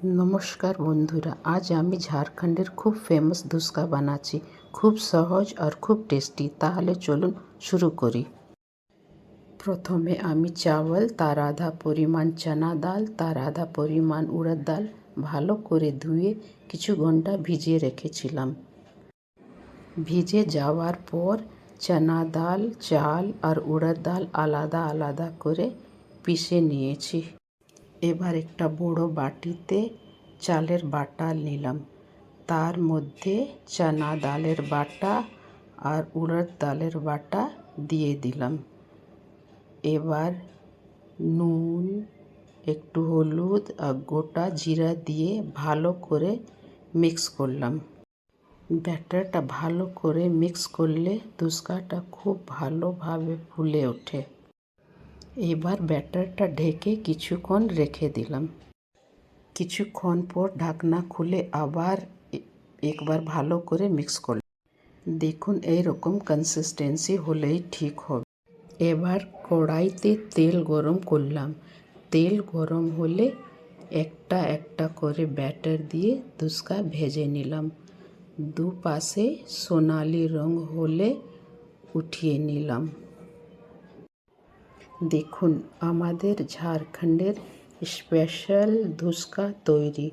নমস্কার বন্ধুরা, আজ আমি ঝাড়খণ্ডের খুব ফেমাস ধুসকা বানাচ্ছি। খুব সহজ আর খুব টেস্টি। তাহলে চলুন শুরু করি। প্রথমে আমি চাवल, তার আধা পরিমাণ চানা ডাল, তার আধা পরিমাণ উড়দ ডাল ভালো করে ধুয়ে কিছু ঘন্টা ভিজিয়ে রেখেছিলাম। ভিজে যাওয়ার পর চানা ডাল, চাল আর উড়দ ডাল আলাদা আলাদা করে পিষে নিয়েছি। এবার একটা বড় বাটিতে চালের বাটা নিলাম, তার মধ্যে চানা ডালের বাটা আর উড়দ ডালের বাটা দিয়ে দিলাম। এবার নুন, একটু হলুদ আর গোটা জিরা দিয়ে ভালো করে মিক্স করলাম। ব্যাটারটা ভালো করে মিক্স করলে ধুসকাটা খুব ভালোভাবে ফুলে ওঠে। এবার ব্যাটারটা ঢেকে কিছুক্ষণ রেখে দিলাম। কিছুক্ষণ পর ঢাকনা খুলে আবার একবার ভালো করে মিক্স করলাম। দেখুন, এইরকম কনসিস্টেন্সি হলেই ঠিক হবে। এবার কড়াইতে তেল গরম করলাম। তেল গরম হলে একটা একটা করে ব্যাটার দিয়ে ধুসকা ভেজে নিলাম। দুপাশে সোনালি রং হলে উঠিয়ে নিলাম। দেখুন, আমাদের ঝাড়খণ্ডের স্পেশাল ধুসকা তৈরি।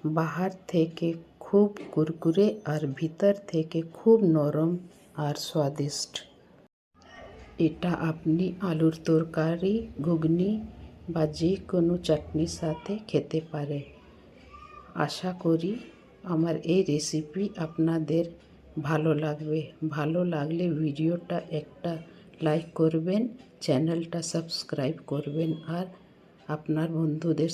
বাহার থেকে খুব কুরকুরে আর ভিতর থেকে খুব নরম আর স্বাদিষ্ট। এটা আপনি আলুর তরকারি, ঘুগনি বা যে কোনো চাটনির সাথে খেতে পারে। আশা করি আমার এই রেসিপি আপনাদের ভালো লাগবে। ভালো লাগলে ভিডিওটা একটা লাইক করবেন, চ্যানেলটা সাবস্ক্রাইব করবেন আর আপনার বন্ধুদের